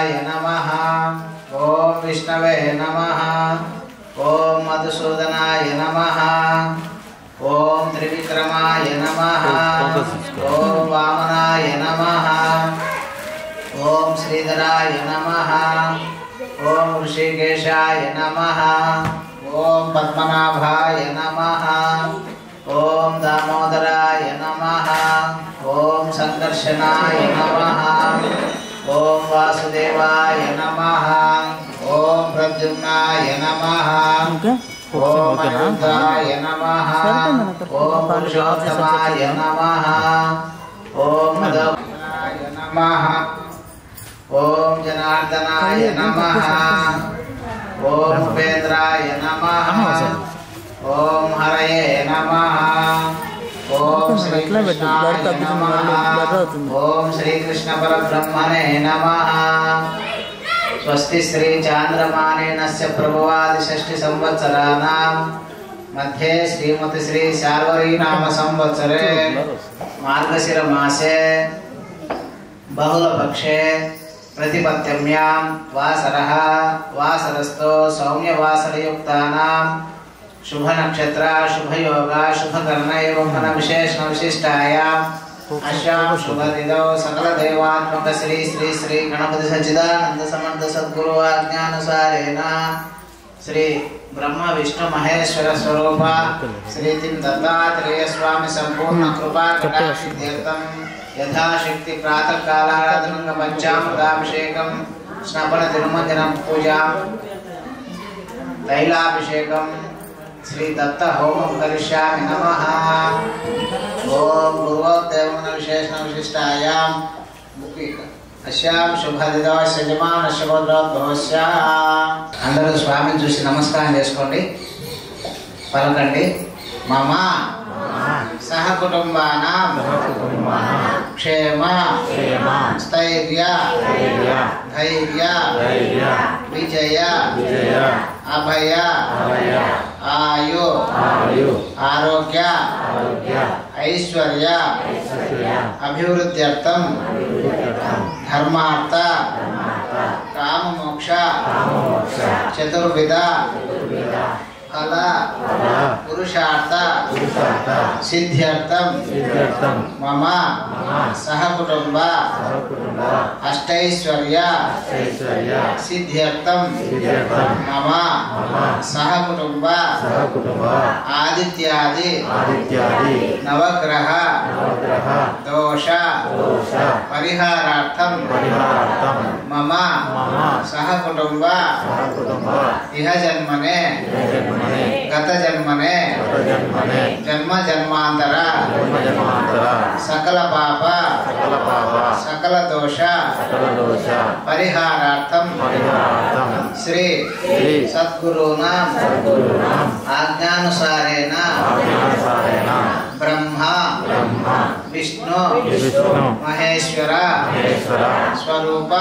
శ్రీధరాయ నమః. ఓం విష్ణవే నమః. ఓం మధుసూదనాయ నమః. ఓం త్రివిక్రమాయ నమః. ఓం వామనాయ నమః. ఓం శ్రీధరాయ నమః. ఓం ఋషికేశాయ నమః. ఓం పద్మనాభాయ నమః. ఓం దామోదరాయ నమః. ఓం సంకర్షణాయ నమః. ఓం వాసుదేవాయ నమః. ఓం ప్రద్యుమ్నాయ నమః. ఓం అనంతాయ నమః. ఓం పురుషోత్తమాయ నమః. ఓం మధునాయ నమః. ఓం జనార్దనాయ నమః. ఓం ఉపేంద్రాయ నమః. ఓం హరయే నమః. ఓం శ్రీకృష్ణాయ నమః. ఓం శ్రీకృష్ణ పరబ్రహ్మణే నమః. స్వస్తి శ్రీ చాంద్రమానేనస్య ప్రభువాది షష్ఠి సంవత్సరానాం మధ్యే శ్రీమతి శ్రీ శార్వరీ నామ సంవత్సరే మార్గశిర మాసే బహుళపక్షే ప్రతిపత్యమ్యాం వాసరః వాసరస్తో సౌమ్యవాసరయుక్తానాం शुभ नक्षत्र शुभ योग शुभ कर्ण एवं फल विशेषण विशिष्टायां अश्याम शुभ दिनौ सकल देवात्मक श्री श्री श्री गणपति सच्चिदानंद समर्थ सद्गुरु आज्ञानुसारेण श्री ब्रह्म विष्णु महेश्वर स्वरूप श्री तिम दत्तात्रेय स्वामी संपूर्ण कृपा कटाक्षित्यर्थं यथाशक्ति प्रातः कालाराधनं पंचामृताभिषेकं स्नापन तिरुमंजनं पूजा तैलाभिषेकं श्री दत्त होमं करिष्यामि नमः. ओम गुरुदेव विशेषण विशिष्टायां అశ్యాం శుభదిదో యజమాన శుభోద్భవస్య. అందరూ స్వామిని చూసి నమస్కారం చేసుకోండి, పలకండి. మమ సహ కుటుంబానాం క్షేమ స్థైర్య ధైర్య విజయ అభయ ఆయు ఆరోగ్య ఐశ్వర్య అభివృద్ధ్యర్థం ధర్మార్థ కామ మోక్ష చతుర్విధ ఫల పురుషార్థ సిద్ధ్యర్థం మమ సహ కుటుంబ అష్టైశ్వర్య సిద్ధ్యర్థం మమ సహ కుటుంబ ఆదిత్యాది నవగ్రహ దోష పరిహారార్థం మమ సహ కుటుంబ ఇహ జన్మనే గత జన్మనే జన్మ జన్మాంతర సకల పాప సకల దోష పరిహారార్థం శ్రీ సద్గురునా ఆజ్ఞానుసారేణ బ్రహ్మ విష్ణు మహేశ్వర స్వరూప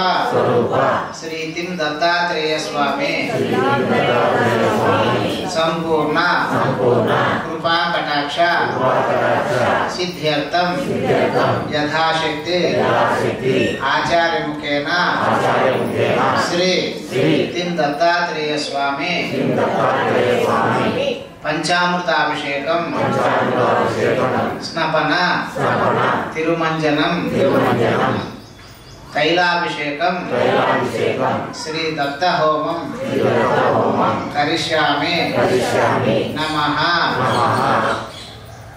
శ్రీతిం దత్తాత్రేయ స్వామి సంపూర్ణ కృపా కటాక్ష సిద్ధ్యర్థం యథాశక్తి ఆచార్యముఖేన శ్రీ తిం దత్తాత్రేయ స్వామి పంచామృతాభిషేకం స్నపన తిరుమంజనం తైలాభిషేకం శ్రీ దత్త హోమం కరిష్యామి నమః.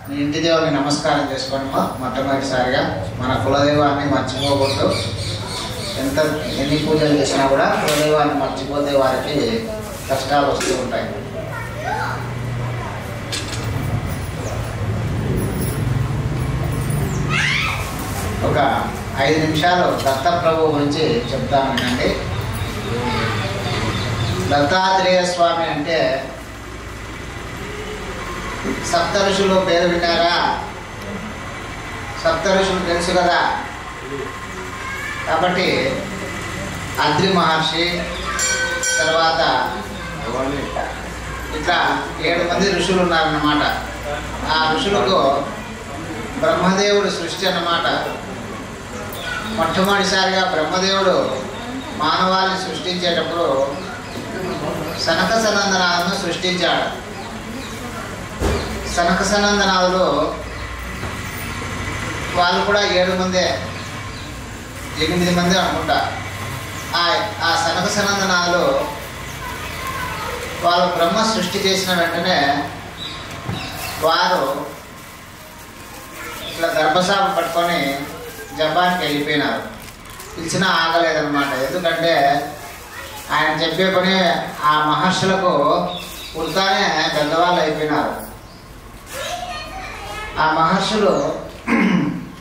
మీ ఇంటి దేవుని నమస్కారం చేసుకోండి. మొట్టమొదటిసారిగా మన కులదైవాన్ని మర్చిపోకూడదు. ఎన్ని పూజలు చేసినా కూడా కులదైవాన్ని మర్చిపోతే వారికి కష్టాలు వస్తూ ఉంటాయి. ఒక 5 నిమిషాలు దత్తప్రభు గురించి చెప్తానండి. దత్తాత్రేయ స్వామి అంటే సప్త ఋషులు పేరు విన్నారా? సప్త ఋషులు తెలుసు కదా. కాబట్టి అద్రి మహర్షి తర్వాత ఇట్లా 7 మంది ఋషులు ఉన్నారన్నమాట. ఆ ఋషులకు బ్రహ్మదేవుడు సృష్టి అన్నమాట. మొట్టమొదటిసారిగా బ్రహ్మదేవుడు మానవాళిని సృష్టించేటప్పుడు సనక సనందనాలను సృష్టించాడు. సనక సనందనాలు వాళ్ళు కూడా 7 మందే 8 మంది అనుకుంటా. ఆ సనక సనందనాలు వాళ్ళు బ్రహ్మ సృష్టి చేసిన వెంటనే వారు ఇట్లా గర్భశాపం పట్టుకొని జపాన్కి వెళ్ళిపోయినారు. పిలిచినా ఆగలేదన్నమాట. ఎందుకంటే ఆయన చెప్పే పని ఆ మహర్షులకు పుడతానే పెద్దవాళ్ళు అయిపోయినారు. ఆ మహర్షులు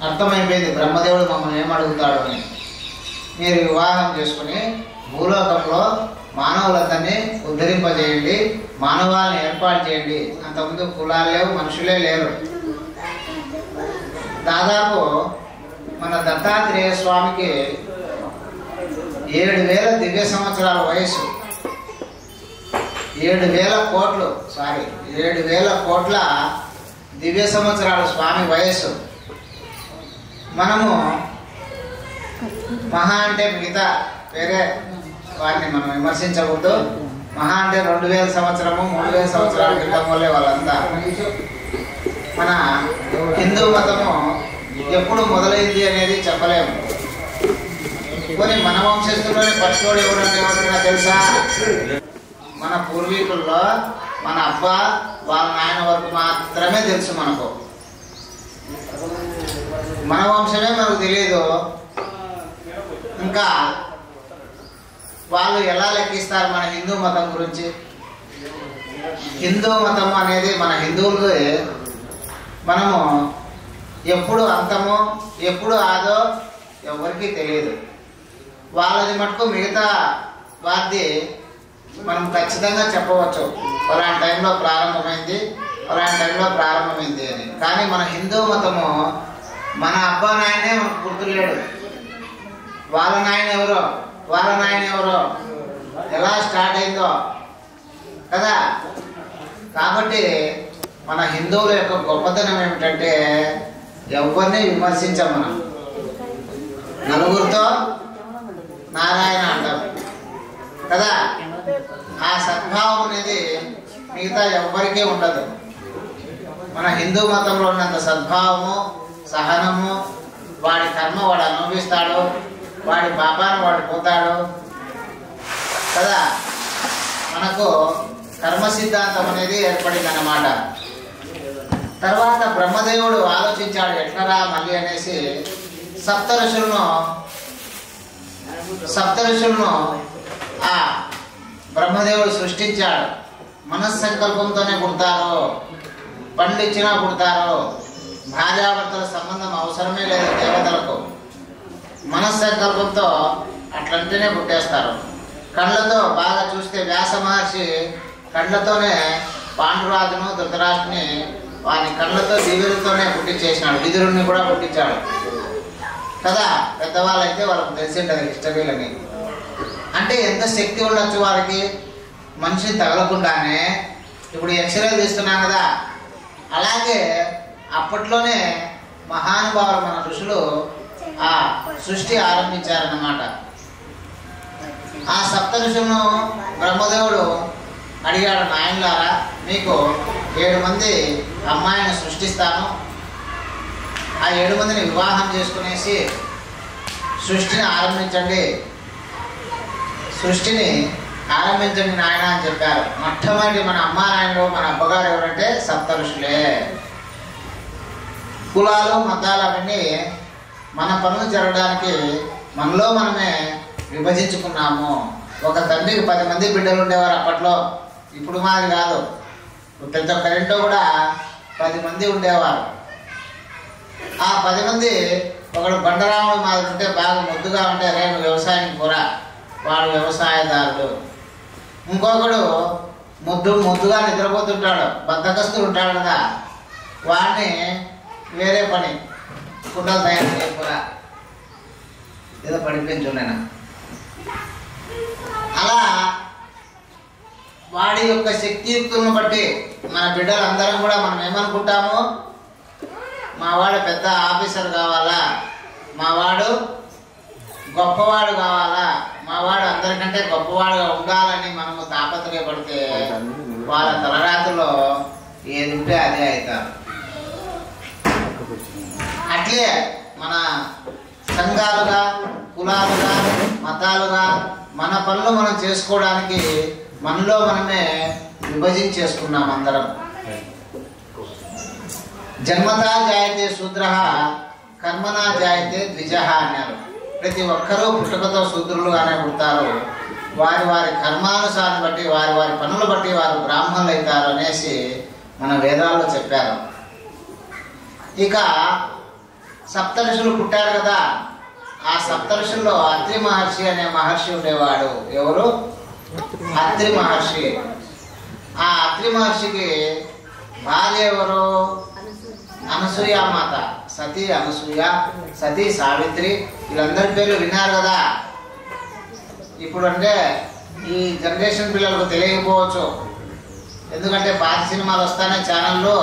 అర్థమైపోయింది బ్రహ్మదేవుడు మమ్మల్ని ఏమడుగుతాడు అని. మీరు వివాహం చేసుకుని భూలోకంలో మానవులందరినీ ఉద్ధరింపజేయండి, మానవాళ్ళని ఏర్పాటు చేయండి. అంతకుముందు కులాలు లేవు, మనుషులే లేరు. దాదాపు మన దత్తాత్రేయ స్వామికి 7,000 దివ్య సంవత్సరాల వయసు. 7,000 కోట్ల దివ్య సంవత్సరాల స్వామి వయస్సు. మనము మహా అంటే మిగతా వేరే వారిని మనం విమర్శించకూడదు. మహా అంటే 2,000 సంవత్సరము 3,000 సంవత్సరాల క్రితం వల్లే వాళ్ళంతా. మన హిందూ మతము ఎప్పుడు మొదలైంది అనేది చెప్పలేము. కొన్ని మన వంశస్థుల్లోనే పట్టుకోడు ఎవరైనా తెలుసా? మన పూర్వీకుల్లో మన అబ్బా వాళ్ళ నాయన వరకు మాత్రమే తెలుసు మనకు. మన వంశమే మనకు తెలియదు. ఇంకా వాళ్ళు ఎలా లెక్కిస్తారు మన హిందూ మతం గురించి? హిందూ మతం అనేది మన హిందువులు మనము ఎప్పుడు అంతమో ఎప్పుడు ఆదో ఎవరికి తెలియదు. వాళ్ళది మటుకు మిగతా వారిది మనం ఖచ్చితంగా చెప్పవచ్చు, అలాంటి టైంలో ప్రారంభమైంది అని. కానీ మన హిందూ మతము మన అబ్బా నాయనే మనకు గుర్తులేడు. వాళ్ళ నాయన ఎవరో ఎలా స్టార్ట్ అయిందో కదా. కాబట్టి మన హిందువుల యొక్క గొప్పతనం ఏమిటంటే ఎవరిని విమర్శించాం మనం. నలుగురితో నారాయణ అంటాం కదా. ఆ సద్భావం అనేది మిగతా ఎవ్వరికీ ఉండదు. మన హిందూ మతంలో ఉన్నంత సద్భావము, సహనము, వాడి కర్మ వాడు అనుభవిస్తాడు, వాడి పాపాన్ని వాడు పోతాడు కదా. మనకు కర్మ సిద్ధాంతం అనేది ఏర్పడింది అన్నమాట. తర్వాత బ్రహ్మదేవుడు ఆలోచించాడు ఎట్లరా మళ్ళీ అనేసి సప్త ఋషులను ఆ బ్రహ్మదేవుడు సృష్టించాడు. మనస్సంకల్పంతోనే పుడతారు, పండ్లు ఇచ్చినా పుడతారు. భార్యాభర్తల సంబంధం అవసరమే లేదు దేవతలకు. మనస్సంకల్పంతో అట్లంటేనే పుట్టేస్తారు. కళ్ళతో బాగా చూస్తే వ్యాస మహర్షి కళ్ళతోనే పాండురాజును ధృతరాష్ట్రుని వాని కళ్ళతో దివ్యులతోనే పుట్టించేసినాడు. విదురుణ్ణి కూడా పుట్టించాడు కదా. పెద్దవాళ్ళైతే వాళ్ళకు తెలిసిండదు ఇష్టవీళ్ళని. అంటే ఎంత శక్తి ఉండొచ్చు వారికి మనిషిని తగలకుండానే. ఇప్పుడు ఎక్స్రే తీస్తున్నాం కదా, అలాగే అప్పట్లోనే మహానుభావులు మన ఋషులు ఆ సృష్టి ఆరంభించారన్నమాట. ఆ సప్త ఋషులను బ్రహ్మదేవుడు అడిగాడు, నాయనలారా మీకు 7 మంది అమ్మాయిని సృష్టిస్తాను, ఆ 7 మందిని వివాహం చేసుకునేసి సృష్టిని ఆరంభించండి నాయన అని చెప్పారు. మొట్టమొదటి మన అమ్మా నాయనలు మన అబ్బగారు ఎవరంటే సప్త ఋషులే. కులాలు మతాలు అవన్నీ మన పనులు జరగడానికి మనలో మనమే విభజించుకున్నాము. ఒక తండ్రికి 10 మంది బిడ్డలు ఉండేవారు అప్పట్లో, ఇప్పుడు మాది కాదు. ప్రతి ఒక్కరింట్లో కూడా 10 మంది ఉండేవారు. ఆ 10 మంది ఒకడు బండరాముడు మాది ఉంటే బాగా ముద్దుగా ఉంటే రేపు వ్యవసాయానికి పోరా, వాడు వ్యవసాయదారుడు. ఇంకొకడు ముద్దుగా నిద్రపోతుంటాడు, బద్ధకస్తుడు ఉంటాడు కదా, వాడిని వేరే పని కుండలు తయారు చేయకురా, ఏదో పడిపించున్నాను. అలా వాడి యొక్క శక్తియుక్తులను బట్టి మన బిడ్డలందరం కూడా మనం ఏమనుకుంటాము, మావాడు పెద్ద ఆఫీసర్ కావాలా, మావాడు గొప్పవాడు కావాలా, మావాడు అందరికంటే గొప్పవాడుగా ఉండాలని మనము తాపత్రయపడితే వాళ్ళ తలరాత్రిలో ఏది ఉంటే అదే అవుతారు. అట్లే మన సంఘాలుగా, కులాలుగా, మతాలుగా మన పనులు మనం చేసుకోవడానికి మనలో మనమే విభజించేసుకున్నాం అందరం. జన్మతా జాయతే శూద్ర కర్మనా జాయతే ద్విజ అన్నారు. ప్రతి ఒక్కరూ పుట్టుకతో శూద్రులుగానే పుడతారు. వారి వారి కర్మానుసారం బట్టి, వారి వారి పనులు బట్టి వారు బ్రాహ్మణులు అవుతారు అనేసి మన వేదాల్లో చెప్పారు. ఇక సప్తఋషులు పుట్టారు కదా, ఆ సప్తఋషుల్లో అత్రి మహర్షి అనే మహర్షి ఉండేవాడు. ఎవరు? అత్రి మహర్షి. ఆ అత్రి మహర్షికి భార్య ఎవరు? అనసూయ మాత. సతీ అనసూయ, సతీ సావిత్రి, వీళ్ళందరి పేర్లు విన్నారు కదా. ఇప్పుడు అంటే ఈ జనరేషన్ పిల్లలకు తెలియకపోవచ్చు, ఎందుకంటే పాత సినిమాలు వస్తానే ఛానల్లో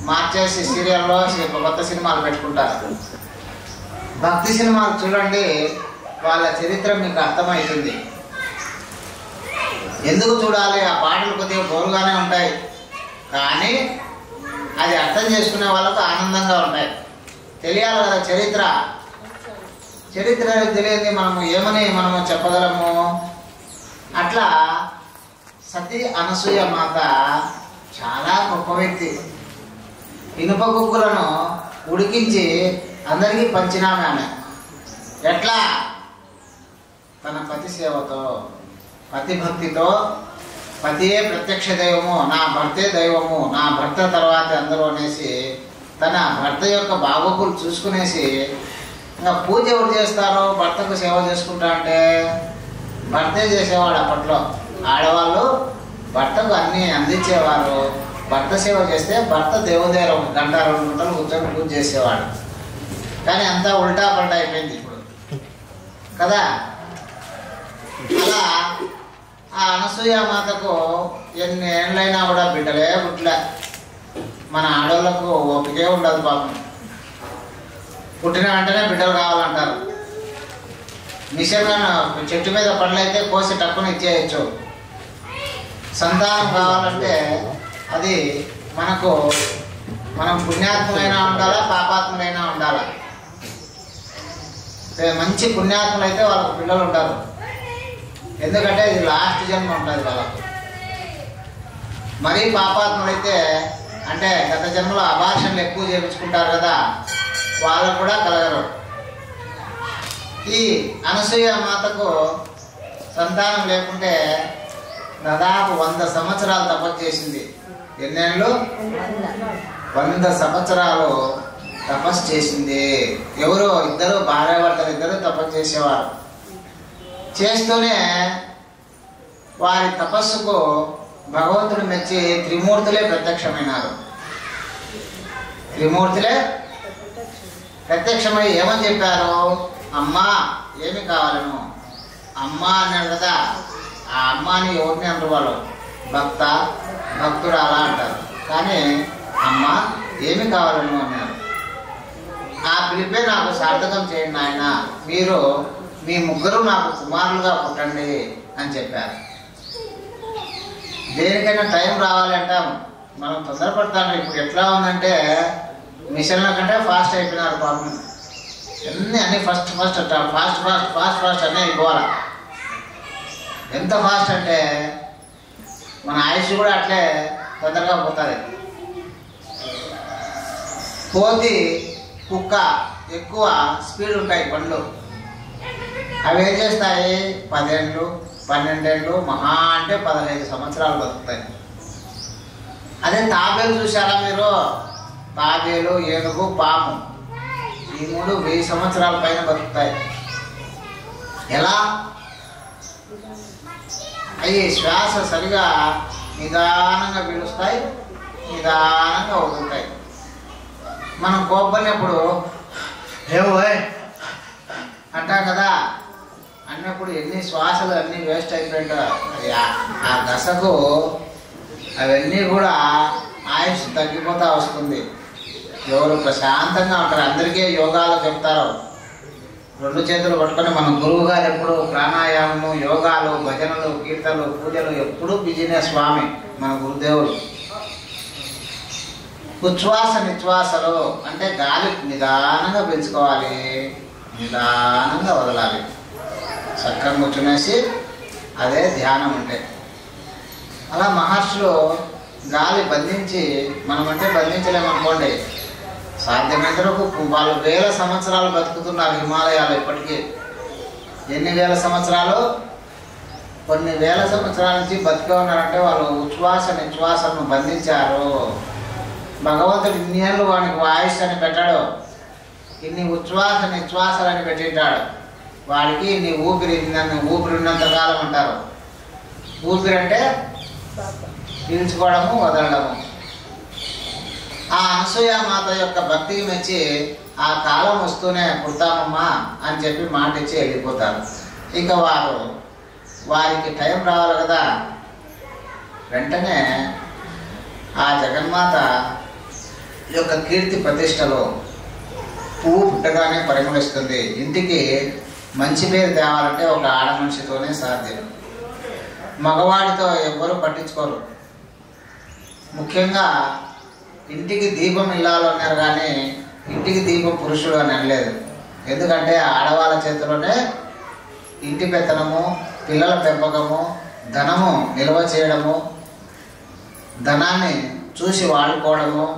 మార్చేసి సీరియల్లో కొత్త సినిమాలు పెట్టుకుంటారు. భక్తి సినిమాలు చూడండి, వాళ్ళ చరిత్ర మీకు అర్థమవుతుంది. ఎందుకు చూడాలి? ఆ పాటలు కొద్దిగా బోరుగానే ఉంటాయి, కానీ అది అర్థం చేసుకునే వాళ్ళకు ఆనందంగా ఉంటాయి. తెలియాలి కదా చరిత్ర. చరిత్ర తెలియదు మనము చెప్పగలము. అట్లా సతీ అనసూయ మాత చాలా గొప్ప వ్యక్తి. ఇనుప కుక్కులను ఉడికించి అందరికీ పంచినామె ఆమె. ఎట్లా? తన పతి సేవతో, పతి భక్తితో. పతియే ప్రత్యక్ష దైవము, నా భర్తే దైవము, నా భర్త తర్వాత అందరూ అనేసి తన భర్త యొక్క బాగోగులు చూసుకునేసి, ఇంకా పూజ ఎవరు చేస్తారో భర్తకు సేవ చేసుకుంటా అంటే భర్తే చేసేవాడు. అప్పట్లో ఆడవాళ్ళు భర్తకు అన్నీ అందించేవారు. భర్త సేవ చేస్తే భర్త దేవుదేర 1 గంట 2 గంటలు కూర్చొని పూజ చేసేవాడు. కానీ అంతా ఉల్టా పల్టా అయిపోయింది ఇప్పుడు కదా. అలా ఆ అనసూయ మాతకు ఎన్ని ఏళ్ళైనా కూడా బిడ్డలే పుట్టలే. మన ఆడవాళ్ళకు ఓపికే ఉండదు పాపం. పుట్టిన వెంటనే బిడ్డలు కావాలంటారు. నిజంగా చెట్టు మీద పండ్లైతే కోసి టక్కున ఇచ్చేయచ్చు. సంతానం కావాలంటే అది మనం పుణ్యాత్ములైనా ఉండాలా, పాపాత్ములైనా ఉండాలా. మంచి పుణ్యాత్ములైతే వాళ్ళకు పిల్లలు ఉంటారు, ఎందుకంటే ఇది లాస్ట్ జన్మ ఉంటుంది వాళ్ళకు. మరీ పాపాత్ములైతే అంటే గత జన్మలో అబార్షన్లు ఎక్కువ చేయించుకుంటారు కదా, వాళ్ళకు కూడా కలగరు. ఈ అనసూయ మాతకు సంతానం లేకుంటే దాదాపు 100 సంవత్సరాలు తపస్సు చేసింది. ఎన్నేళ్ళు? 100 సంవత్సరాలు తపస్సు చేసింది. ఎవరో ఇద్దరు భార్యాభర్తలు ఇద్దరు తపస్సు చేసేవారు. చేస్తూనే వారి తపస్సుకు భగవంతుడు మెచ్చి త్రిమూర్తులే ప్రత్యక్షమైనారు. త్రిమూర్తులే ప్రత్యక్షమై ఏమని చెప్పారు? అమ్మా ఏమి కావాలను? అమ్మ అన్నాడు కదా, ఆ అమ్మాని ఎవరిని అంటారు వాళ్ళు? భక్త, భక్తుడు అలా అంటారు. కానీ అమ్మ ఏమి కావాలను అన్నారు. ఆ పిలిపే నాకు సార్థకం చేయండి ఆయన, మీరు మీ ముగ్గురు నాకు కుమారులుగా పుట్టండి అని చెప్పారు. దేనికైనా టైం రావాలంటాం, మనం తొందరపడతాము. ఇప్పుడు ఎట్లా ఉందంటే మిషన్ల కంటే ఫాస్ట్ అయిపోయినారు పాపం. అన్నీ ఫస్ట్ అన్నీ అయిపోవాలి. ఎంత ఫాస్ట్ అంటే మన ఆయుష్ కూడా అట్లే తొందరగా పోతుంది. కోతి, కుక్క ఎక్కువ స్పీడ్ ఉంటాయి బండ్లు. అవి ఏం చేస్తాయి? 10 ఏళ్ళు 12 ఏళ్ళు, మహా అంటే 15 సంవత్సరాలు బతుకుతాయి. అదే తాబేలు చూసారా మీరు? తాబేలు, ఏనుగు, పాము, ఈ 3 1000 సంవత్సరాల పైన బతుకుతాయి. ఎలా? అవి శ్వాస సరిగా నిదానంగా పీలుస్తాయి, నిదానంగా వదులుతాయి. మనం కోపడినప్పుడు ఏవోయ్ అంటాం కదా, అన్నప్పుడు ఎన్ని శ్వాసలు అన్నీ వేస్ట్ అయిపోయింటాయి. ఆ దశకు అవన్నీ కూడా ఆయుష్ తగ్గిపోతూ వస్తుంది. ఎవరు ప్రశాంతంగా ఉంటారు, అందరికీ యోగాలు చెప్తారు. రెండు చేతులు పట్టుకొని మన గురువు గారు ఎప్పుడు ప్రాణాయామము, యోగాలు, భజనలు, కీర్తనలు, పూజలు ఎప్పుడూ బిజీనే స్వామి మన గురుదేవులు. ఉచ్ఛ్వాస నిశ్వాసలు అంటే గాలి నిదానంగా పీల్చుకోవాలి, నిదానంగా వదలాలి. చక్కగా కూర్చునేసి అదే ధ్యానం అంటే. అలా మహర్షులు గాలి బంధించి, మనమంటే బంధించలేమనుకోండి. సాధ్యమైనంత వరకు వాళ్ళు వేల సంవత్సరాలు బతుకుతున్నారు హిమాలయాలు ఇప్పటికీ. ఎన్ని వేల సంవత్సరాలు? కొన్ని వేల సంవత్సరాల నుంచి బతికే ఉన్నారంటే వాళ్ళు ఉచ్ఛ్వాస నిశ్వాసను బంధించారు. భగవంతుడు ఇన్ని ఏళ్ళు వానికి వాయిస్ అని పెట్టాడు, ఇన్ని ఉచ్ఛ్వాస నిశ్వాసాలు అని పెట్టింటాడు. వాడికి ఇన్ని ఊపిరి ఉన్నంతకాలం అంటారు. ఊపిరి అంటే పీల్చుకోవడము, వదలడము. ఆ అనసూయామాత యొక్క భక్తికి మెచ్చి ఆ కాలం వస్తూనే పుడతామమ్మా అని చెప్పి మాట ఇచ్చి వెళ్ళిపోతారు. ఇక వారికి టైం రావాలి కదా. వెంటనే ఆ జగన్మాత యొక్క కీర్తి ప్రతిష్టలో పువ్వు పుట్టగానే పరిమళిస్తుంది. ఇంటికి మంచి పేరు తేవాలంటే ఒక ఆడ మనిషితోనే సాధ్యం. మగవాడితో ఎవ్వరూ పట్టించుకోరు. ముఖ్యంగా ఇంటికి దీపం ఇల్లాలు అన్నారు, కానీ ఇంటికి దీపం పురుషుడు అని అనలేదు. ఎందుకంటే ఆడవాళ్ళ చేతిలోనే ఇంటి పెత్తనము, పిల్లల పెంపకము, ధనము నిల్వ చేయడము, ధనాన్ని చూసి వాడుకోవడము,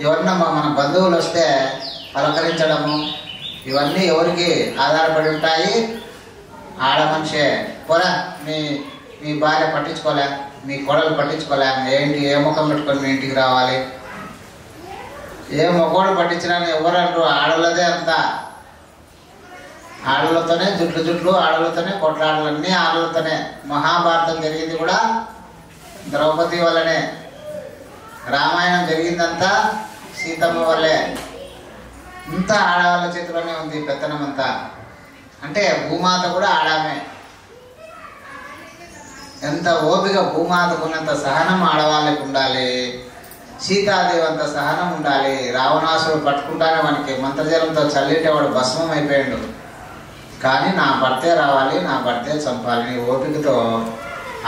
ఎవరన్నా మన బంధువులు వస్తే పలకరించడము, ఇవన్నీ ఎవరికి ఆధారపడి ఉంటాయి? ఆడ మనిషే. పోరా మీ భార్య పట్టించుకోలే, మీ కోడలు పట్టించుకోలే, ఏంటి ఏ ముఖం పెట్టుకొని మీ ఇంటికి రావాలి? ఏ మొగోడు పట్టించినా ఎవరంటారు? ఆడలదే అంతా. ఆడలతోనే జుట్లు, ఆడలతోనే కొట్లాడలన్నీ ఆడలతోనే. మహాభారతం జరిగింది కూడా ద్రౌపది వల్లనే. రామాయణం జరిగిందంతా సీతమ్మ వల్లే. అంతా ఆడవాళ్ళ చేతిలోనే ఉంది పెత్తనం అంతా. అంటే భూమాత కూడా ఆడామే. ఎంత ఓపిక భూమాతకున్నంత సహనం ఆడవాళ్ళకి ఉండాలి. సీతాదేవి అంత సహనం ఉండాలి. రావణాసుడు పట్టుకుంటానే మనకి మంత్రజలంతో చల్లింటే వాడు భస్మం అయిపోయాడు. కానీ నా భర్తే రావాలి, నా భర్తే చంపాలి నీ ఓపికతో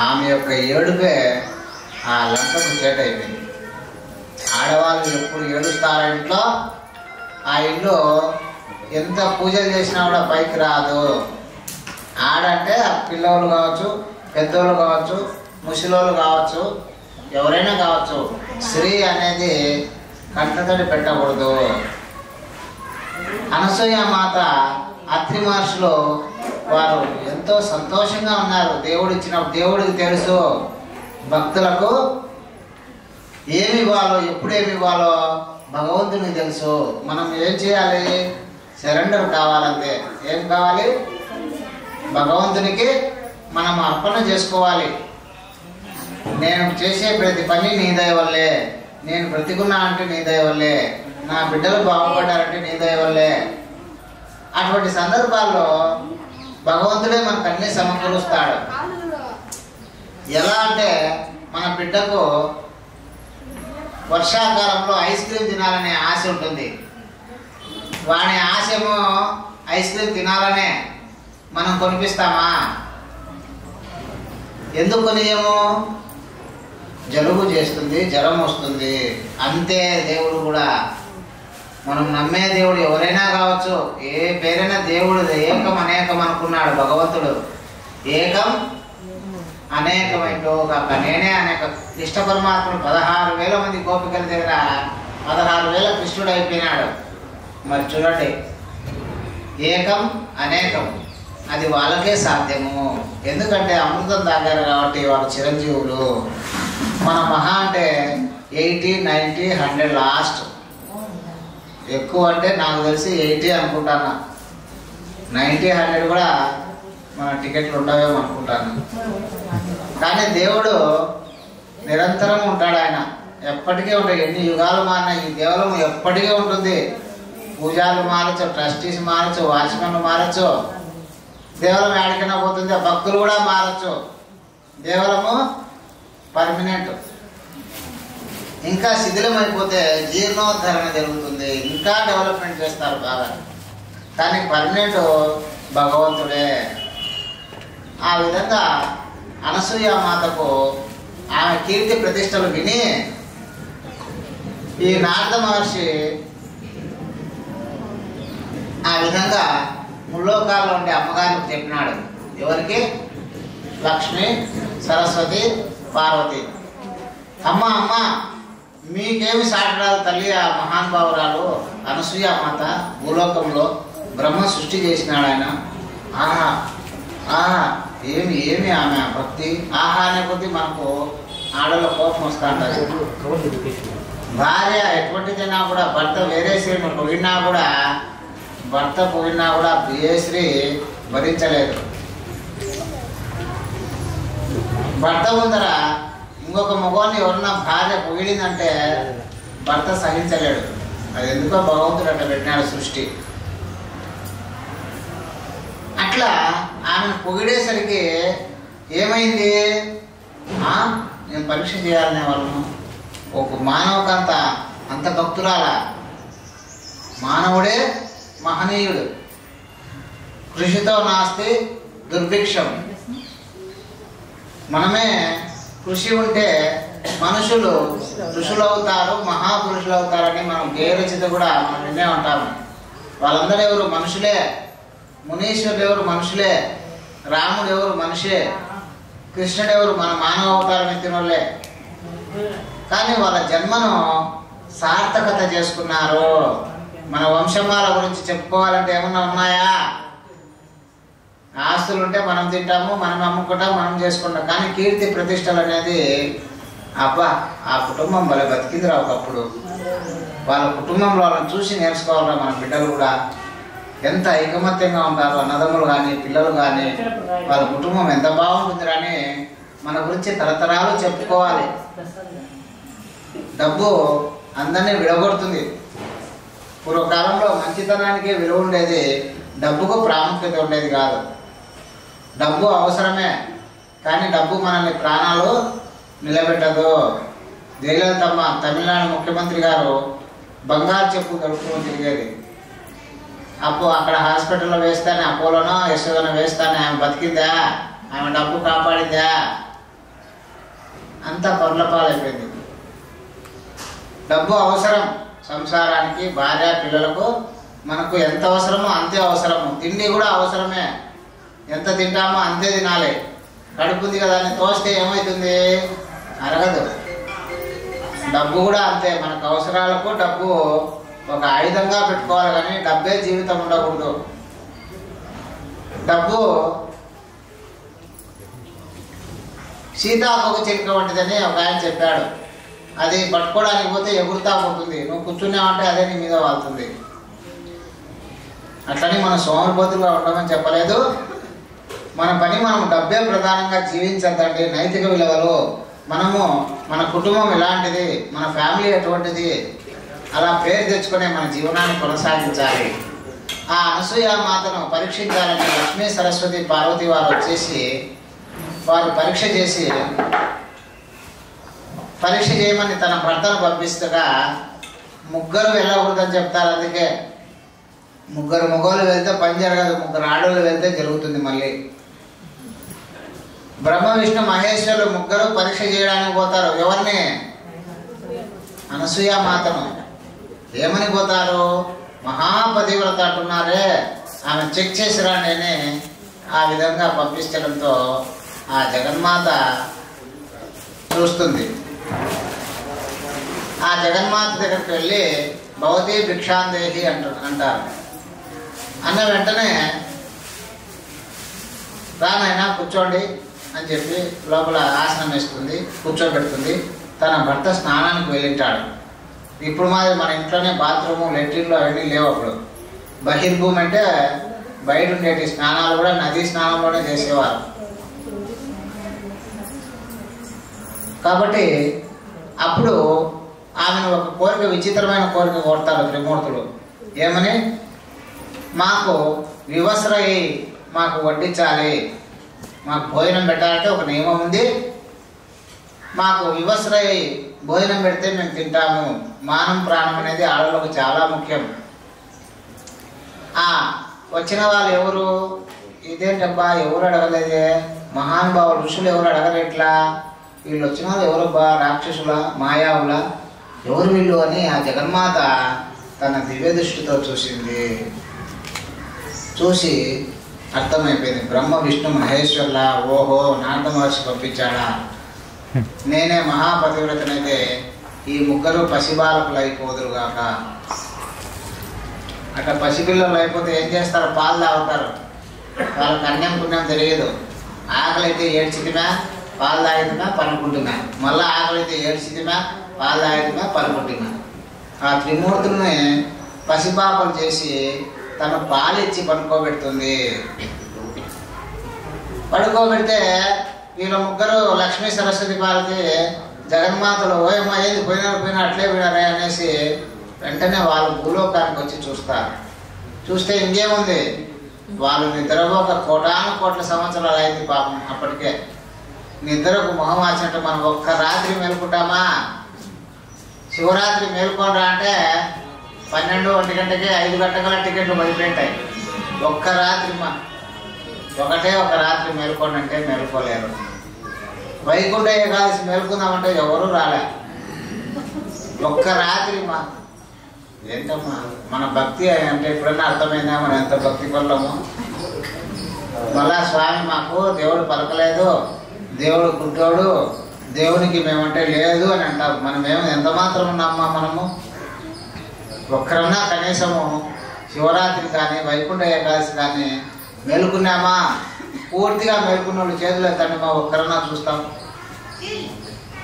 ఆమె యొక్క ఏడుపే ఆ లంకకు చేటైపోయింది. ఆడవాళ్ళు ఎప్పుడు ఏడుస్తారా ఇంట్లో, ఆ ఇల్లు ఎంత పూజలు చేసినా కూడా పైకి రాదు. ఆడంటే పిల్లలు కావచ్చు, పెద్దోళ్ళు కావచ్చు, ముసలోళ్ళు కావచ్చు, ఎవరైనా కావచ్చు, స్త్రీ అనేది కంటతడి పెట్టకూడదు. అనసూయామాత, అత్రి మహర్షులు వారు ఎంతో సంతోషంగా ఉన్నారు. దేవుడికి తెలుసు భక్తులకు ఏమి ఇవ్వాలో, ఎప్పుడు ఏమి ఇవ్వాలో భగవంతునికి తెలుసు. మనం ఏం చేయాలి? సరెండర్ కావాలంతే. ఏం కావాలి? భగవంతునికి మనం అర్పణ చేసుకోవాలి. నేను చేసే ప్రతి పని నీ దయ వల్లే, నేను బ్రతికున్నా అంటే నీ దయ వల్లే, నా బిడ్డలు బాగుపడ్డారంటే నీ దయ వల్లే. అటువంటి సందర్భాల్లో భగవంతుడే మనకు అన్ని సమకూరుస్తాడు. ఎలా అంటే మన బిడ్డకు వర్షాకాలంలో ఐస్ క్రీమ్ తినాలనే ఆశ ఉంటుంది. వాడి ఆశేమో ఐస్ క్రీమ్ తినాలనే. మనం కొనిపిస్తామా? ఎందుకు కొనియము? జలుబు చేస్తుంది, జ్వరం వస్తుంది. అంతే దేవుడు కూడా. మనం నమ్మే దేవుడు ఎవరైనా కావచ్చు, ఏ పేరైనా దేవుడు ఏకం అనేకం అనుకున్నాడు భగవంతుడు. ఏకం అనేకమైంటో కాక నేనే అనేక. కృష్ణ పరమాత్ముడు 16,000 మంది గోపికల దగ్గర 16,000 కృష్ణుడు అయిపోయినాడు. మరి చూడండి, ఏకం అనేకం అది వాళ్ళకే సాధ్యము. ఎందుకంటే అమృతం తాగారు కాబట్టి వాళ్ళు చిరంజీవులు. మన మహా అంటే 80, 90, 100 లాస్ట్. ఎక్కువ అంటే నాకు తెలిసి 80 అనుకుంటాను. 90, 100 కూడా మన టికెట్లు ఉండవేమో అనుకుంటాను. కానీ దేవుడు నిరంతరం ఉంటాడు. ఆయన ఎప్పటికీ ఉంటాడు. ఎన్ని యుగాలు మారినా ఈ దేవాలయం ఎప్పటికీ ఉంటుంది. పూజారులు మారచ్చు, ట్రస్టీస్ మారచ్చు, వాచ్మెన్లు మారచ్చు. దేవాలయం ఎక్కడికైనా పోతుంది. భక్తులు కూడా మారచ్చు. దేవాలయము పర్మనెంట్. ఇంకా శిథిలం అయిపోతే జీర్ణోద్ధరణ జరుగుతుంది. ఇంకా డెవలప్మెంట్ చేస్తారు బాగా. కానీ పర్మనెంట్ భగవంతుడే. ఆ విధంగా అనసూయ మాతకు ఆమె కీర్తి ప్రతిష్టలు విని ఈ నారద మహర్షి ఆ విధంగా ముల్లోకాల్లో ఉండే అమ్మగారికి చెప్పినాడు. ఎవరికి? లక్ష్మి, సరస్వతి, పార్వతి. అమ్మ అమ్మ మీకేమి సాటిరాదు తల్లి, ఆ మహానుభావురాలు అనసూయ మాత భూలోకంలో బ్రహ్మ సృష్టి చేసినాడు ఆయన. ఆహా ఆహా ఏమి ఏమి ఆమె భక్తి. ఆహా అనే కొద్దీ మనకు ఆడలో కోపం వస్తూ ఉంటుంది. భార్య ఎటువంటిదైనా కూడా భర్త వేరే స్త్రీని పొగిడినా కూడా ఏ స్త్రీ భరించలేదు. భర్త ముందర ఇంకొక మగవాన్ని ఎవరన్నా భార్య పొగిడిందంటే భర్త సహించలేడు. అది ఎందుకో భగవంతుడు అట్లా పెట్టినాడు సృష్టి. అట్లా ఆమెను పొగిడేసరికి ఏమైంది? నేను పరీక్ష చేయాలనే వాళ్ళను. ఒక మానవకంత అంత భక్తురాల. మానవుడే మహనీయుడు. కృషితో నాస్తి దుర్భిక్షం. మనమే కృషి ఉంటే మనుషులు ఋషులు అవుతారు, మహాపురుషులు అవుతారని మనం గేరచిత కూడా మనం వినే ఉంటాము. వాళ్ళందరూ ఎవరు? మనుషులే. మునీశ్వరుడు ఎవరు? మనుషులే. రాముడు ఎవరు? మనిషే. కృష్ణుడు ఎవరు? మన మానవ అవతారం ఎత్తిన వాళ్ళే. కానీ వాళ్ళ జన్మను సార్థకత చేసుకున్నారు. మన వంశమాల గురించి చెప్పుకోవాలంటే ఏమన్నా ఉన్నాయా? ఆస్తులు ఉంటే మనం తింటాము, మనం అమ్ముకుంటాం, మనం చేసుకుంటాం. కానీ కీర్తి ప్రతిష్టలు అనేది అబ్బా ఆ కుటుంబం భలే బతికిందిరా ఒకప్పుడు. వాళ్ళ కుటుంబంలో వాళ్ళని చూసి నేర్చుకోవాలరా మన బిడ్డలు కూడా. ఎంత ఐకమత్యంగా ఉంటారు అన్నదమ్ములు కానీ పిల్లలు కానీ. వాళ్ళ కుటుంబం ఎంత బాగుంటుందిరా అని మన గురించి తరతరాలు చెప్పుకోవాలి. డబ్బు అందరినీ విడగొడుతుంది. పూర్వకాలంలో మంచితనానికి విలువ ఉండేది, డబ్బుకు ప్రాముఖ్యత ఉండేది కాదు. డబ్బు అవసరమే, కానీ డబ్బు మనల్ని ప్రాణాలు నిలబెట్టదు. జయలలితమ్మ తమిళనాడు ముఖ్యమంత్రి గారు బంగారు చెప్పు దొరుకుతూ తిరిగేది. అక్కడ హాస్పిటల్లో వేస్తానే, అపోలోనో యశోదనో వేస్తానే ఆమె బతికిందా? ఆమె డబ్బు కాపాడిందా? అంతా పొరలపాలైపోయింది. డబ్బు అవసరం సంసారానికి, భార్య పిల్లలకు. మనకు ఎంత అవసరమో అంతే అవసరము. తిండి కూడా అవసరమే. ఎంత తింటామో అంతే తినాలి. కడుపుంది కదా అని తోస్తే ఏమవుతుంది? అరగదు. డబ్బు కూడా అంతే. మనకు అవసరాలకు డబ్బు ఒక ఆయుధంగా పెట్టుకోవాలి, కానీ డబ్బే జీవితం ఉండకూడదు. డబ్బు సీతాకోక చిలుక వంటిదని ఒక ఆయన చెప్పాడు. అది పట్టుకోవడానికి పోతే ఎగురుతా పోతుంది, నువ్వు కూర్చున్నావంటే అదే నీ మీద వాళ్తుంది. అట్లని మనం సోమరిపోతులుగా ఉండమని చెప్పలేదు. మన పని మనం డబ్బే ప్రధానంగా జీవించద్దండి. నైతిక విలువలు, మనము మన కుటుంబం ఎలాంటిది, మన ఫ్యామిలీ ఎటువంటిది, అలా పేరు తెచ్చుకునే మన జీవనాన్ని కొనసాగించాలి. ఆ అనసూయ మాతను పరీక్షించాలని లక్ష్మీ, సరస్వతి, పార్వతి వారు వచ్చేసి వారు పరీక్ష చేయమని తన భర్తను పంపిస్తగా ముగ్గురు వెళ్ళకూడదని చెప్తారు. అందుకే ముగ్గురు మగవాళ్ళు వెళ్తే పని జరగదు, ముగ్గురు ఆడవాళ్ళు వెళ్తే జరుగుతుంది. మళ్ళీ బ్రహ్మ విష్ణు మహేశ్వరులు ముగ్గురు పరీక్ష చేయడానికి పోతారు. ఎవరిని? అనసూయ మాతను. ఏమని పోతారు? మహాపతివ్రత అంటున్నారే, ఆమె చెక్ చేసిరా నేనే ఆ విధంగా పంపించడంతో ఆ జగన్మాత చూస్తుంది. ఆ జగన్మాత దగ్గరికి వెళ్ళి భవతి భిక్షాందేహి అంటారు. అన్న వెంటనే రానైనా కూర్చోండి అని చెప్పి లోపల ఆసనం వేస్తుంది, కూర్చోబెడుతుంది. తన భర్త స్నానానికి వెళ్ళింటాడు. ఇప్పుడు మాది మన ఇంట్లోనే బాత్రూము, లెట్రిన్లు అవన్నీ లేవు. అప్పుడు బహిర్భూమి అంటే బయట ఉండేటి స్నానాలు కూడా నదీ స్నానంలోనే చేసేవారు. కాబట్టి అప్పుడు ఆమెను ఒక కోరిక, విచిత్రమైన కోరిక కోరుతారు త్రిమూర్తులు. ఏమని? మాకు వివస్రై, మాకు వడ్డించాలి, మాకు భోజనం పెట్టాలంటే ఒక నియమం ఉంది. మాకు వివస్రై భోజనం పెడితే మేము తింటాము. మానం ప్రాణం అనేది ఆడవాళ్ళకు చాలా ముఖ్యం. ఆ వచ్చిన వాళ్ళు ఎవరు? ఇదేంటబ్బా ఎవరు అడగలేదే, మహానుభావులు ఋషులు ఎవరు అడగలేట్లా, వీళ్ళు వచ్చిన వాళ్ళు ఎవరబ్బా, రాక్షసుల మాయావుల, ఎవరు వీళ్ళు అని ఆ జగన్మాత తన దివ్య దృష్టితో చూసింది. చూసి అర్థమైపోయింది, బ్రహ్మ విష్ణు మహేశ్వర్ల, ఓహో నారద మహర్షి పంపించాడా, నేనే మహాపతివ్రతనైతే ఈ ముగ్గురు పసిబాలకులు అయిపోదురుగాక. అట్లా పసిపిల్లలు అయిపోతే ఏం చేస్తారు? పాలు తాగుతారు. వాళ్ళకి అన్నం పుణ్యం తెలియదు. ఆకలి అయితే ఏడ్చిదిమా, పాలు తాగిదిమా, పనుకుంటున్నా, మళ్ళీ ఆకలి అయితే ఏడ్చిదిమా, పాలు తాగిదిమా, పనుకుంటున్నా. ఆ త్రిమూర్తుల్ని పసిపాపలు చేసి తన పాలిచ్చి పడుకోబెడుతుంది. పడుకోబెడితే వీళ్ళ ముగ్గురు లక్ష్మీ సరస్వతి పాలకి జగన్మాతలు ఓయమ్మ ఏది పోయినా అట్లే పోయినారే అనేసి వెంటనే వాళ్ళు భూలోకానికి వచ్చి చూస్తారు. చూస్తే ఇంకేముంది, వాళ్ళు నిద్రలో ఒక కోట్ల సంవత్సరాలు అయింది పాపం. అప్పటికే నిద్రకు మొహం వచ్చినట్టు మనం ఒక్క రాత్రి మేలుకుంటామా? శివరాత్రి మేలుకోనరా అంటే 12-1 గంటకి 5 గంటల టికెట్లు పడిపోయింటాయి. ఒక్క రాత్రి ఒక రాత్రి మేలుకోండి అంటే మేలుకోలేరు. వైకుంఠ ఏకాదశి మేలుకుందామంటే ఎవరు రాలే. ఒక్క రాత్రి ఏంటమ్మా మన భక్తి అంటే ఎప్పుడన్నా అర్థమైందా మనం ఎంత భక్తి పడలేము? మళ్ళా స్వామి మాకు దేవుడు పలకలేదు, దేవుడు గుడ్డోడు, దేవునికి మేమంటే లేదు అని అంటాం. మనమేమో ఎంత మాత్రం ఉన్నామా? మనము ఒక్కరన్నా కనీసము శివరాత్రి కానీ వైకుంఠ ఏకాదశి కానీ మేలుకున్నామా? పూర్తిగా మేలుకున్న వాళ్ళు చేతులు ఎత్తండి మా, ఒక్కరన్నా చూస్తాం.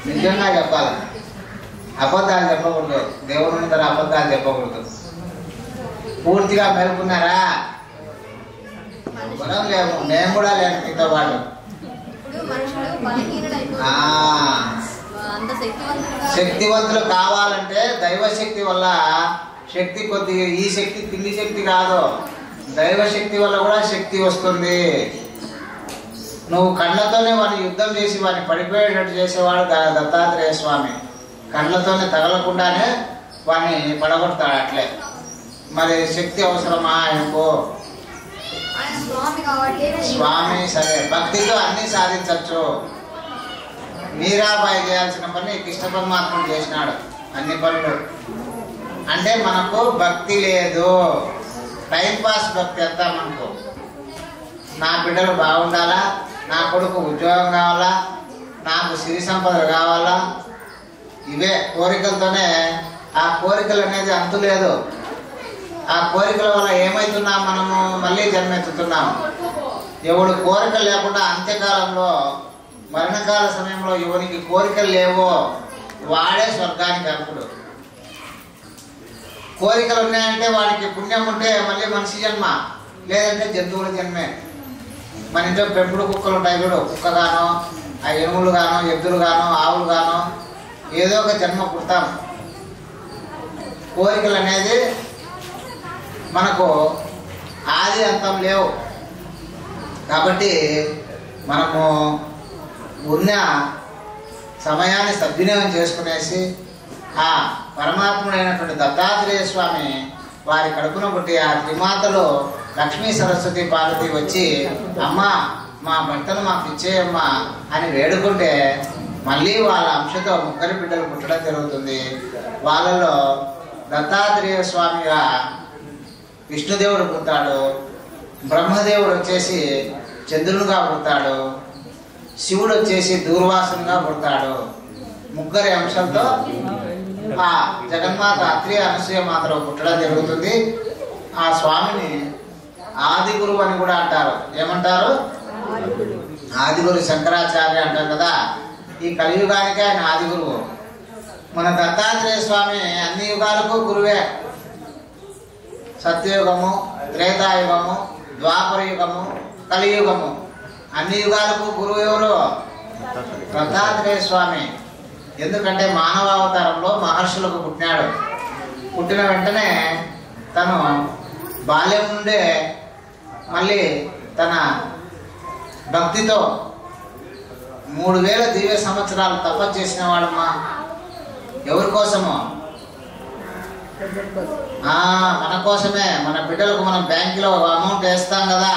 నిజంగా చెప్పాలి, అబద్ధాలు చెప్పకూడదు, దేవుని ముందర అబద్ధాలు చెప్పకూడదు. పూర్తిగా మేలుకున్నారా? మనం లేము, నేను కూడా లేను మీతో పాటు. శక్తివంతులు కావాలంటే దైవశక్తి వల్ల శక్తి కొద్దిగా, ఈ శక్తి తిండి శక్తి కాదు, దైవశక్తి వల్ల కూడా శక్తి వస్తుంది. నువ్వు కళ్ళతోనే వాడిని యుద్ధం చేసి వాడిని పడిపోయేటట్టు చేసేవాడు దత్తాత్రేయ స్వామి. కళ్ళతోనే తగలకుండానే వాడిని పడగొడతాడు అట్లే. మరి శక్తి అవసరమా ఆయనకు? స్వామి సరే భక్తితో అన్ని సాధించవచ్చు. మీరాబాయి చేయాల్సిన పని కృష్ణ పరమాత్ముడు చేసినాడు అన్ని పనులు. అంటే మనకు భక్తి లేదు, టైంపాస్ భక్తి అంతా మనకు. నా బిడ్డలు బాగుండాలా, నా కొడుకు ఉద్యోగం కావాలా, నాకు సిరి సంపదలు కావాలా, ఇవే కోరికలతోనే. ఆ కోరికలు అనేది అంతు లేదు. ఆ కోరికల వల్ల ఏమవుతున్నాం మనము? మళ్ళీ జన్మెత్తుతున్నాం. ఎవడు కోరికలు లేకుండా అంత్యకాలంలో మరణకాల సమయంలో ఎవరికి కోరికలు లేవో వాడే స్వర్గానికి అర్హుడు. కోరికలు ఉన్నాయంటే వాడికి పుణ్యం ఉంటే మళ్ళీ మనిషి జన్మ, లేదంటే జంతువుల జన్మే. మన ఇంట్లో పెంపుడు కుక్కలు ఉంటాయి చూడు, కుక్క గానో, ఆ ఎనుములు గానో, ఎద్దులు గానో, ఆవులు గానో, ఏదో ఒక జన్మ పుడతాం. కోరికలు అనేది మనకు ఆది అంతం లేవు. కాబట్టి మనము ఉన్న సమయాన్ని సద్వినియోగం చేసుకునేసి ఆ పరమాత్ముడైనటువంటి దత్తాత్రేయ స్వామి వారి కడుపున పుట్టి ఆ త్రిమాతలో లక్ష్మీ సరస్వతి పార్వతి వచ్చి అమ్మ మా భర్తను మాకు ఇచ్చేయమ్మా అని వేడుకుంటే మళ్ళీ వాళ్ళ అంశతో ముగ్గురు బిడ్డలు పుట్టడం జరుగుతుంది. వాళ్ళలో దత్తాత్రేయ స్వామిగా విష్ణుదేవుడు పుడతాడు, బ్రహ్మదేవుడు వచ్చేసి చంద్రునిగా పుడతాడు, శివుడు వచ్చేసి దూర్వాసునిగా పుడతాడు. ముగ్గురి అంశంతో ఆ జగన్మాత అత్రి అనసూయ మాత్రం పుట్టడం జరుగుతుంది. ఆ స్వామిని ఆది గురువు అని కూడా అంటారు. ఏమంటారు? ఆదిగురు శంకరాచార్య అంటారు కదా. ఈ కలియుగానికి ఆయన ఆది గురువు. మన దత్తాత్రేయ స్వామి అన్ని యుగాలకు గురువే. సత్యయుగము, త్రేతాయుగము, ద్వాపర యుగము, కలియుగము, అన్ని యుగాలకు గురువు ఎవరు? దత్తాత్రేయ స్వామి. ఎందుకంటే మానవావతారంలో మహర్షులకు పుట్టినాడు. పుట్టిన వెంటనే తను బాల్యం నుండే మళ్ళీ తన భక్తితో 3000 దివ్య సంవత్సరాలు తపస్సు చేసిన వాడమ్మా. ఎవరి కోసము? మన కోసమే, మన బిడ్డలకు మనం బ్యాంకులో అమౌంట్ వేస్తాం కదా,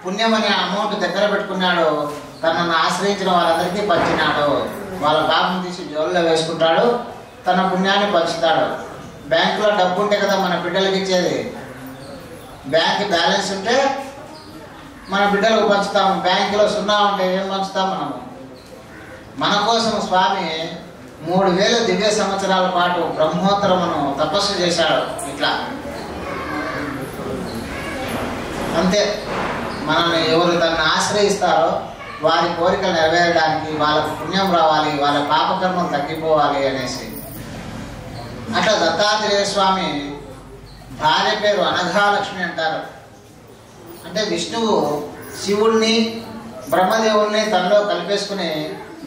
పుణ్యం అనే అమౌంట్ దగ్గర పెట్టుకున్నాడు. తనను ఆశ్రయించిన వాళ్ళందరికీ పంచినాడు. వాళ్ళ పాపం తీసి జోల్లో వేసుకుంటాడు, తన పుణ్యాన్ని పంచుతాడు. బ్యాంకులో డబ్బు ఉంటే కదా మన బిడ్డలకు ఇచ్చేది. బ్యాంక్ బ్యాలెన్స్ ఉంటే మన బిడ్డలకు పంచుతాము. బ్యాంకులో సున్నా ఉంటే ఏం పంచుతాం మనము? మన కోసం స్వామి 3000 దివ్య సంవత్సరాల పాటు బ్రహ్మోత్తరమును తపస్సు చేశాడు. ఇట్లా అంతే. మనల్ని ఎవరు తనను ఆశ్రయిస్తారో వారి కోరికలు నెరవేరడానికి, వాళ్ళకు పుణ్యం రావాలి, వాళ్ళ పాపకర్మం తగ్గిపోవాలి అనేసి. అట్లా దత్తాత్రేయ స్వామి భార్య పేరు అనఘాలక్ష్మి అంటారు. అంటే విష్ణువు శివుణ్ణి బ్రహ్మదేవుణ్ణి తనలో కలిపేసుకుని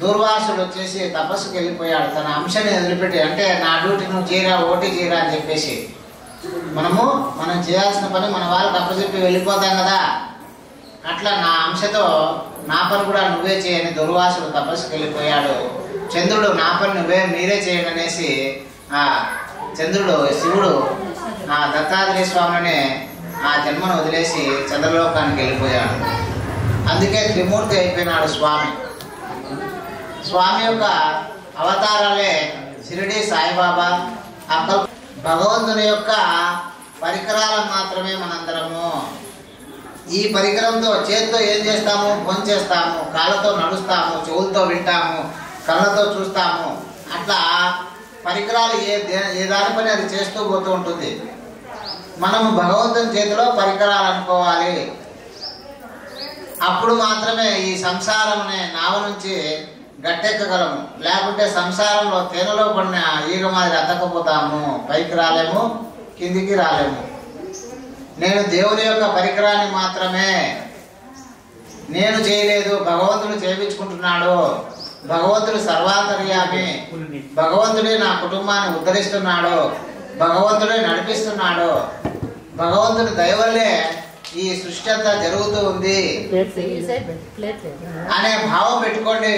దూర్వాసుడు వచ్చేసి తపస్సుకి వెళ్ళిపోయాడు. తన అంశని వదిలిపెట్టి, అంటే నా డ్యూటీ నువ్వు చేయరా, ఓటీ చేయరా అని చెప్పేసి. మనం చేయాల్సిన పని మన వాళ్ళకి అప్పచెప్పి వెళ్ళిపోతాం కదా, అట్లా నా అంశతో నా పని కూడా నువ్వే చేయని దుర్వాసుడు తపస్సుకి వెళ్ళిపోయాడు. చంద్రుడు నా పని మీరే చేయండి అనేసి ఆ చంద్రుడు శివుడు ఆ దత్తాత్రేయ స్వామిని ఆ జన్మను వదిలేసి చంద్రలోకానికి వెళ్ళిపోయాడు. అందుకే త్రిమూర్తి అయిపోయినాడు స్వామి. స్వామి యొక్క అవతారాలే షిరిడి సాయిబాబా. అక్కడ భగవంతుని యొక్క పరికరాలు మాత్రమే మనందరము. ఈ పరికరంతో చేతితో ఏం చేస్తాము? భోంచేస్తాము, కాళ్ళతో నడుస్తాము, చెవులతో వింటాము, కళ్ళతో చూస్తాము. అట్లా పరికరాలు ఏ దాని పని అది చేస్తూ పోతూ ఉంటుంది. మనము భగవంతుని చేతిలో పరికరాలు అనుకోవాలి. అప్పుడు మాత్రమే ఈ సంసారం అనే నావ నుంచి గట్టెక్కగలము. లేకుంటే సంసారంలో తేనెలో పడిన ఈగ మాదిరి అతకపోతాము, పైకి రాలేము, కిందికి రాలేము. నేను దేవుని యొక్క పరికరాన్ని మాత్రమే, నేను చేయలేదు, భగవంతుడు చేయించుకుంటున్నాడు. భగవంతుడు సర్వాంతర్యామి, భగవంతుడే నా కుటుంబాన్ని ఉద్ధరిస్తున్నాడు, భగవంతుడే నడిపిస్తున్నాడు, భగవంతుడి దయ వల్లే ఈ సృష్టి అంతా జరుగుతూ ఉంది అనే భావం పెట్టుకోండి.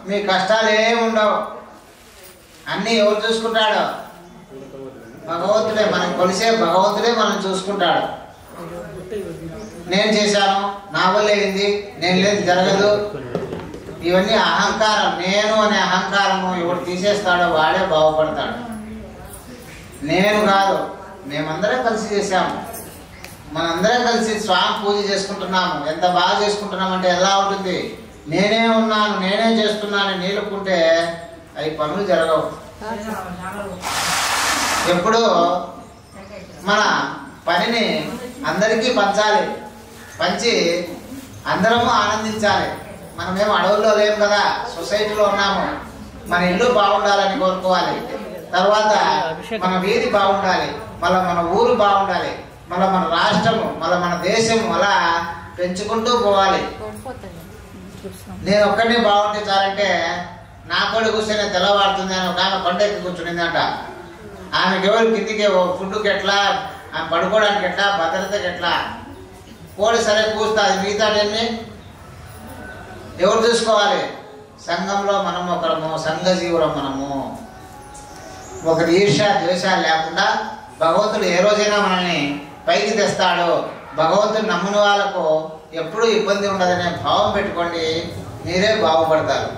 మీ కష్టాలు ఏమి ఉండవు. అన్నీ ఎవరు చూసుకుంటాడు? భగవంతుడే. మనం కొలిసే భగవంతుడే మనం చూసుకుంటాడు. నేను చేశాను, నా వల్ల అయింది, నేను లేదు జరగదు, ఇవన్నీ అహంకారం. నేను అనే అహంకారము ఎవడు తీసేస్తాడో వాడే బాగుపడతాడు. నేను కాదు, మేమందరం కలిసి చేశాము. మనందరం కలిసి స్వామి పూజ చేసుకుంటున్నాము. ఎంత బాగా చేసుకుంటున్నామంటే ఎలా ఉంటుంది? నేనే ఉన్నాను, నేనే చేస్తున్నాను నీలుకుంటే అవి పనులు జరగవు. ఎప్పుడు మన పనిని అందరికీ పంచాలి, పంచి అందరము ఆనందించాలి. మనమేమో అడవుల్లో లేము కదా, సొసైటీలో ఉన్నాము. మన ఇల్లు బాగుండాలని కోరుకోవాలి. తర్వాత మన వీధి బాగుండాలి, మళ్ళీ మన ఊరు బాగుండాలి, మళ్ళీ మన రాష్ట్రము, మళ్ళీ మన దేశము, అలా పెంచుకుంటూ పోవాలి. నేను ఒక్కడిని బాగుంటే చాలంటే నా కోడి కూర్చొని తెల్లవారుతుంది అని ఒక ఆమె కొండ ఎక్కి కూర్చునిందంట. ఆమెకి ఎవరు కిందికి ఫుడ్కి ఎట్లా, ఆమె పడుకోవడానికి ఎట్లా, భద్రతకి ఎట్లా? కోడి సరే కూస్తుంది, మిగతాడన్నీ ఎవరు చూసుకోవాలి? సంఘంలో మనం ఒకరము, సంఘజీవులం మనము. ఒకరి ఈర్ష్య ద్వేషాలు లేకుండా భగవంతుడు ఏ రోజైనా మనల్ని పైకి తెస్తాడు. భగవంతుడు నమ్మిన వాళ్ళకు ఎప్పుడూ ఇబ్బంది ఉండదనే భావం పెట్టుకోండి, మీరే బాగుపడతారు.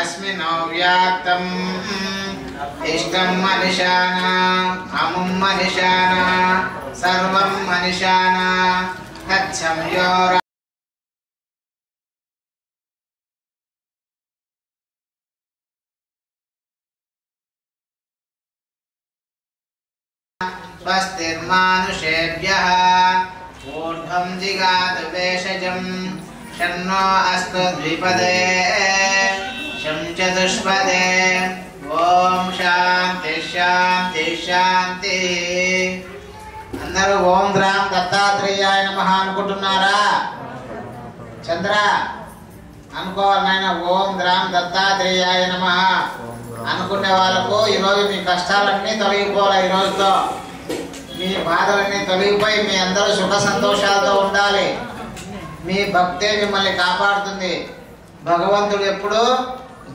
अस्मिनो व्याप्तं इष्टं मनिषाना अमुं मनिषाना सर्वं मनिषाना तच्छं यो स्वस्तिर्मानुषेभ्यः ऊर्ध्वं जिगातु वेषजं शन्नो अस्तु द्विपदे शं चतुष्पदे ఓం శాంతి శాంతి శాంతి. అందరూ ఓం గ్రామ్ దత్తాత్రేయాయ నమః అనుకుంటున్నారా? చంద్ర అనుకోవాలి నాయన. ఓం గ్రామ్ దత్తాత్రేయాయ నమః అనుకునే వాళ్ళకు ఈరోజు మీ కష్టాలన్నీ తొలగిపోవాలి. ఈ రోజుతో మీ బాధలన్నీ తొలగిపోయి మీ అందరూ సుఖ సంతోషాలతో ఉండాలి. మీ భక్తే మిమ్మల్ని కాపాడుతుంది. భగవంతుడు ఎప్పుడు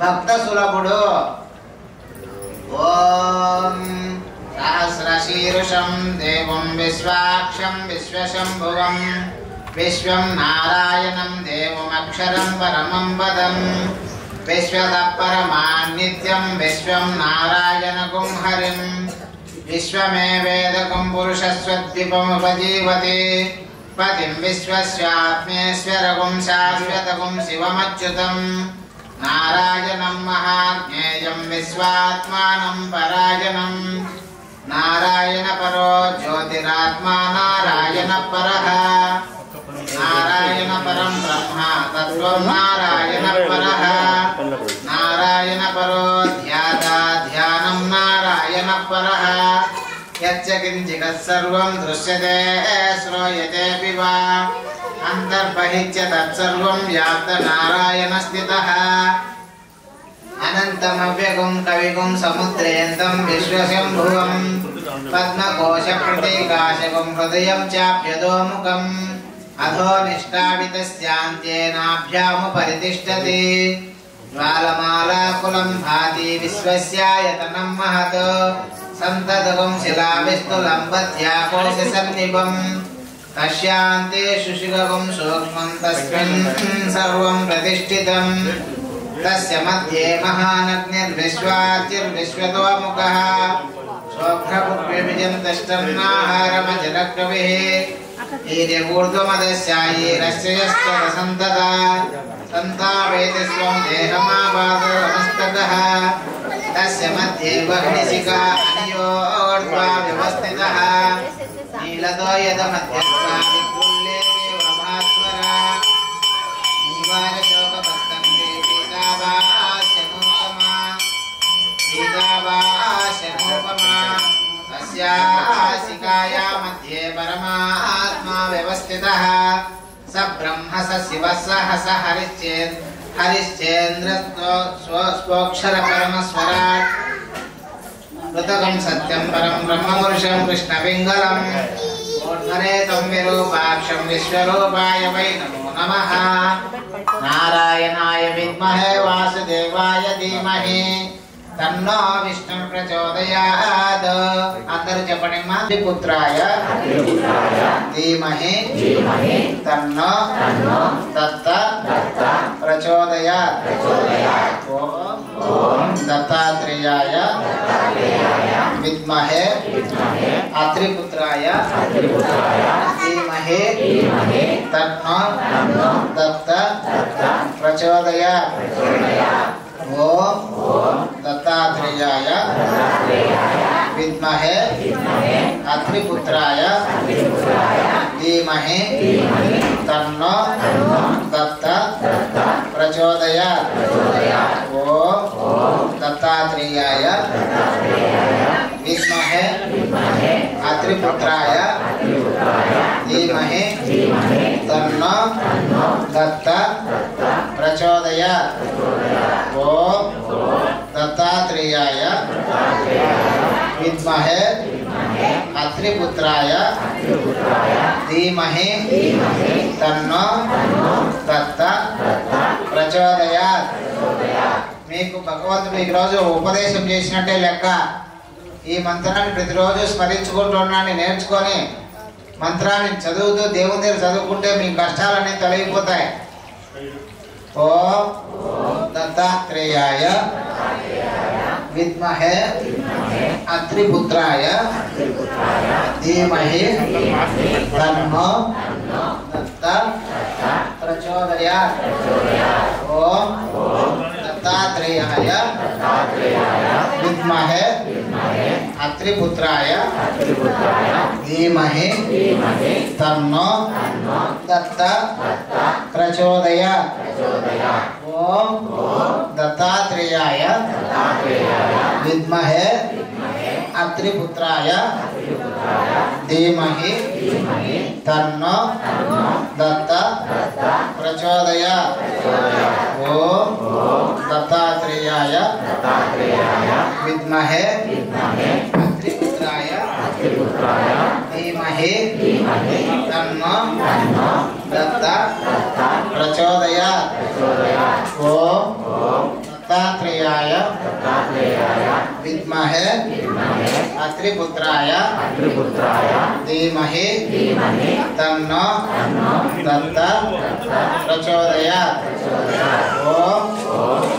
భక్త సులభుడు. ఓం సహస్రశీర్షం దేవం విశ్వాక్షం విశ్వశంభువం విశ్వం నారాయణం దేవమక్షరం పరమం పదం విశ్వతపరమాన్నిత్యం విశ్వం నారాయణగుం హరిం విశ్వమేవేదకం పురుషస్వద్విపముపజీవతి పతిం విశ్వస్యాత్మేశ్వరగుం శాశ్వతగుం శివమచ్యుతం నారాయణం మహాజ్ఞేయం విశ్వాత్మానం పరాయణం నారాయణ పరో జ్యోతిరాత్మా నారాయణ పరః నారాయణ పరం బ్రహ్మ తత్వం నారాయణ పరః నారాయణ పరో ధ్యాతా ధ్యానం నారాయణ పరః యచ్చ కించిత్ సర్వం దృశ్యతే శ్రూయతేపి వా అంతర్బహిశ్చ తత్సర్వం వ్యాప్త నారాయణ స్థితః అనంతమవ్యగం కవిగుం సముద్రేంతం విశ్వశంభువం పద్మకోశ ప్రతీకాశకం హృదయం చాప్యదోముఖం అధో నిష్టావితస్యాంత్యేనాభ్యాముపరితిష్టతి జ్వాలమాలాకులం భాతి విశ్వస్యాయతనం మహత్ సంతతకం శిలావిస్తులం పద్యాకోశ సన్నిభం తస్యాంతే శుశిగం సూక్ష్మం తస్మిన్ సర్వం ప్రతిష్ఠితం తస్య మధ్యే మహానగ్నిర్విశ్వార్చిర్విశ్వతోముఖః శోభ్రపుష్పవిజంతష్టన్నాహారమజలకవిః ఈర్యగూర్ధ్వమదస్యాయీరస్య సంతతా సంతావేతి స్వం దేహమాపాదమస్తకః తస్య మధ్యే వహ్నిశిఖా అనియోర్ధ్వా వ్యవస్థితః నీలతో యదమధ్యస్థా విద్రుల్లేవేవ భాస్వరా నీవారశోకపత్తం పీతాభాస్యనూపమా పీతాభాస్యనూపమా తస్యాసికాయా మధ్యే పరమాత్మా వ్యవస్థితః స బ్రహ్మ స శివః స హరిశ్చేంద్రస్తో స్వోక్షర పరమస్వరాట్ మృతకం సత్యం పరం బ్రహ్మపురుషం కృష్ణపింగళం ఊర్ధ్వరేతం విరూపాక్షం విశ్వరూపాయ వై నమో నమః నారాయణాయ విద్మహే వాసుదేవాయ ధీమహి తన్నో విష్ణు ప్రచోదయాత్. అందరూ చెప్పండి. మా పుత్రాయ ధీమహి తన్నో దత్త ప్రచోదయాత్. ఓం దత్తాత్రేయాయ విద్మహే అత్రిపుత్రాయ ధీమహి తన్నో దత్త ప్రచోదయాత్. ఓం దత్తాత్రేయాయ విద్మహే అత్రిపుత్రాయ ధీమహి తన్నో దత్త ప్రచోదయాత్. ఓం దత్తాత్రేయాయ విద్మహే అత్రిపుత్రాయ ధీమహి తన్నో దత్త ప్రచోదయాత్. ఓం దత్తాత్రేయాయ విద్మహే అత్రిపుత్రాయ ధీమహి తన్నో దత్త ప్రచోదయాత్. మీకు భగవంతుడు ఈరోజు ఉపదేశం చేసినట్టే లెక్క. ఈ మంత్రాన్ని ప్రతిరోజు స్మరించుకుంటూ ఉండండి. నేర్చుకొని మంత్రాన్ని చదువుతూ దేవుని దగ్గర చదువుకుంటే మీ కష్టాలన్నీ తొలగిపోతాయి. ఓం दत्तात्रेयाय विद्महे अत्रिपुत्राय धीमहि तन्नो दत्तः प्रचोदयात्। ओम दत्तात्रेयाय विद्महे अत्रिपुत्राय धीमहि तन्नो दत्तः प्रचोदयात्। ओम दत्तात्रेयाय विद्महे अत्रिपुत्राय धीमहि तन्नो दत्तः प्रचोदयात्। ओम दत्तात्रेयाय विद्महे अत्रिपुत्राय धीमहि तन्नो दत्तः प्रचोदयात्। ओम दत्तात्रेयाय विद्महे अत्रिपुत्राय धीमहि तन्नो दत्तः प्रचोदयात्। ओम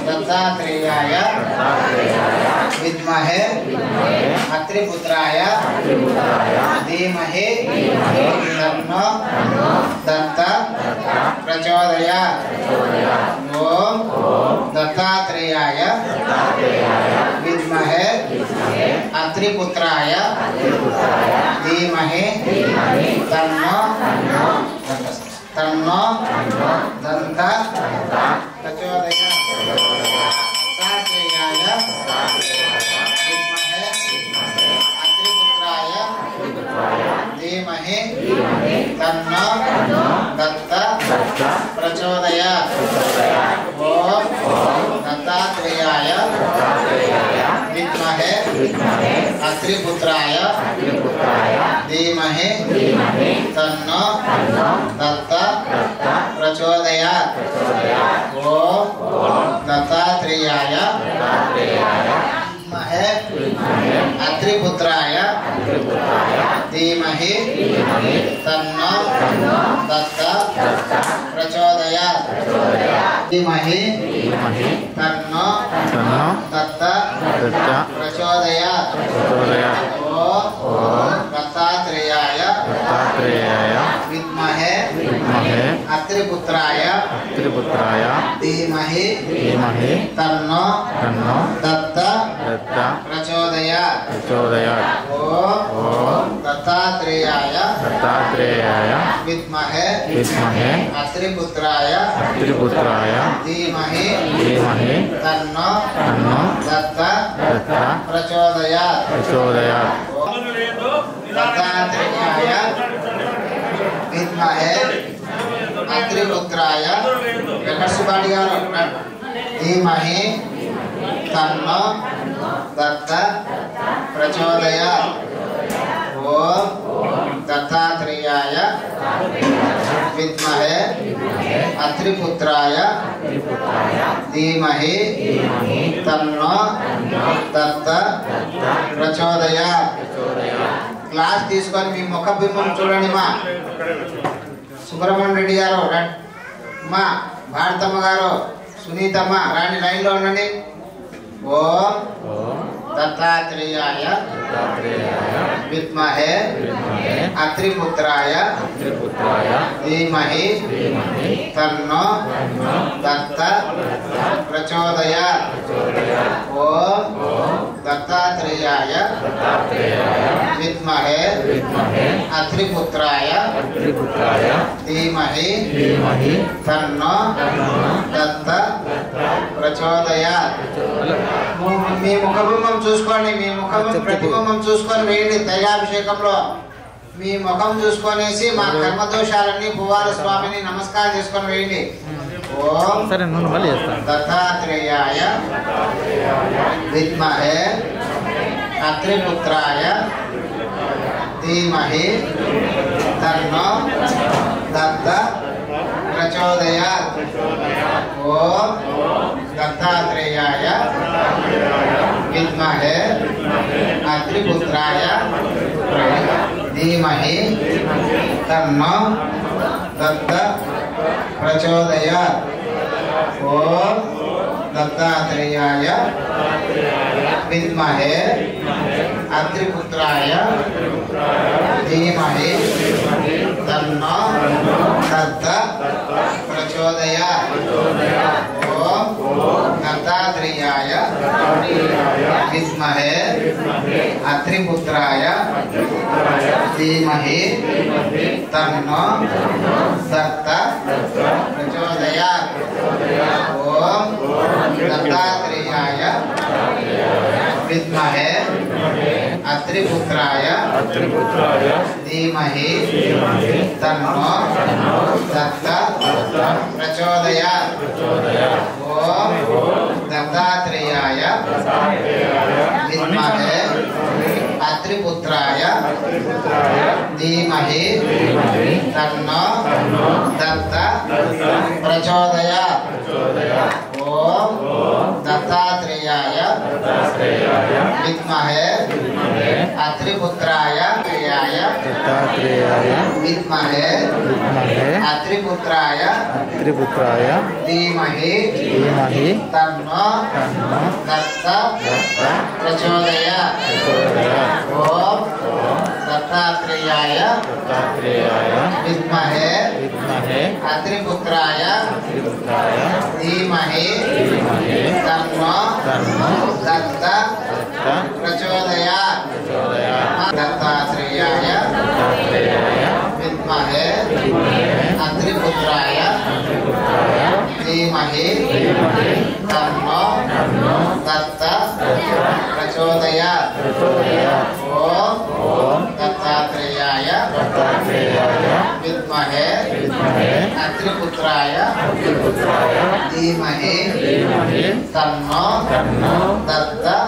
दत्तात्रेयाय विद्महे अत्रिपुत्राय धीमहि तन्नो दत्तः प्रचोदयात्। ओम दत्तात्रेयाय विद्महे अत्रिपुत्राय धीमहि तन्नो दत्तः प्रचोदयात्। दत्तात्रेयाय विद्महे अत्रिपुत्राय धीमहि तन्नो दत्तः प्रचोदयात्। ओम दत्तात्रेयाय विद्महे अत्रिपुत्राय धीमहि तन्नो दत्तः प्रचोदयात्। ओम दत्तात्रेयाय विद्महे अत्रिपुत्राय धीमहि तन्नो दत्तः प्रचोदयात्। धीमहि तन्नो दत्तः प्रचोदयात्। ओम दत्तात्रेयाय विद्महे अत्रिपुत्राय धीमहि तन्नो दत्तः प्रचोदयात्। ओम दत्तात्रेयाय विद्महे अत्रिपुत्राय धीमहि तन्नो दत्तः प्रचोदयात्। दत्तात्रेयाय विद्महे अत्रिपुत्राय धीमहि तन्नो दत्तः प्रचोदयात्। ओम दत्तात्रेयाय विद्महे अत्रिपुत्राय धीमहि तन्नो दत्तः प्रचोदयात्। क्लास తీసుకొని మీ ముఖ బింబం చూడండి మా సుబ్రహ్మణ్య రెడ్డి గారు మా భారతమ్మ గారు సునీతమ్మ రాణి లైన్ లో ఉండండి। ఓం दत्तात्रेयाय विद्महे अत्रिपुत्राय धीमहि तन्नो दत्तः प्रचोदयात्। ओम दत्तात्रेयाय विद्महे अत्रिपुत्राय धीमहि तन्नो दत्तः प्रचोदयात्। మీ ముఖబింబం చూసుకోండి, మీ ముఖం ప్రతిబింబం చూసుకొని వేయండి। తైలాభిషేకంలో మీ ముఖం చూసుకొనేసి మా కర్మదోషాలన్నీ పువ్వాల స్వామిని నమస్కారం చేసుకొని వేయండి। ఓం దత్తాత్రేయాయ విద్మహే అత్రిపుత్రాయ धीमहि तन्नो दत्तः प्रचोदयात्। ओम दत्तात्रेयाय विद्महे अत्रिपुत्राय धीमहि तन्नो दत्तः प्रचोदयात्। ओम दत्तात्रेयाय विद्महे अत्रिपुत्राय धीमहि तन्नो दत्तः प्रचोदयात्। ओम दत्तात्रेयाय विद्महे अत्रिपुत्राय धीमहि तन्नो दत्तः प्रचोदयात्। ओम दत्तात्रेयाय विद्महे अत्रिपुत्राय धीमहि तन्नो दत्तः प्रचोदयात्। ओम दत्तात्रेयाय विद्महे अत्रिपुत्राय धीमहि तन्नो दत्तः प्रचोदयात्। ओम दत्तात्रेयाय विद्महे अत्रिपुत्राय विद्महे अत्रिपुत्राय धीमहि तन्नो दत्तः प्रचोदयात्। ओम दत्तात्रेयाय विद्महे अत्रिपुत्राय धीमहि तन्नो दत्तः प्रचोदयात्। दत्तात्रेयाय विद्महे अत्रिपुत्राय धीमहि तन्नो दत्तः प्रचोदयात्। ओम दत्तात्रेयाय विद्महे अत्रिपुत्राय धीमहि तन्नो दत्तः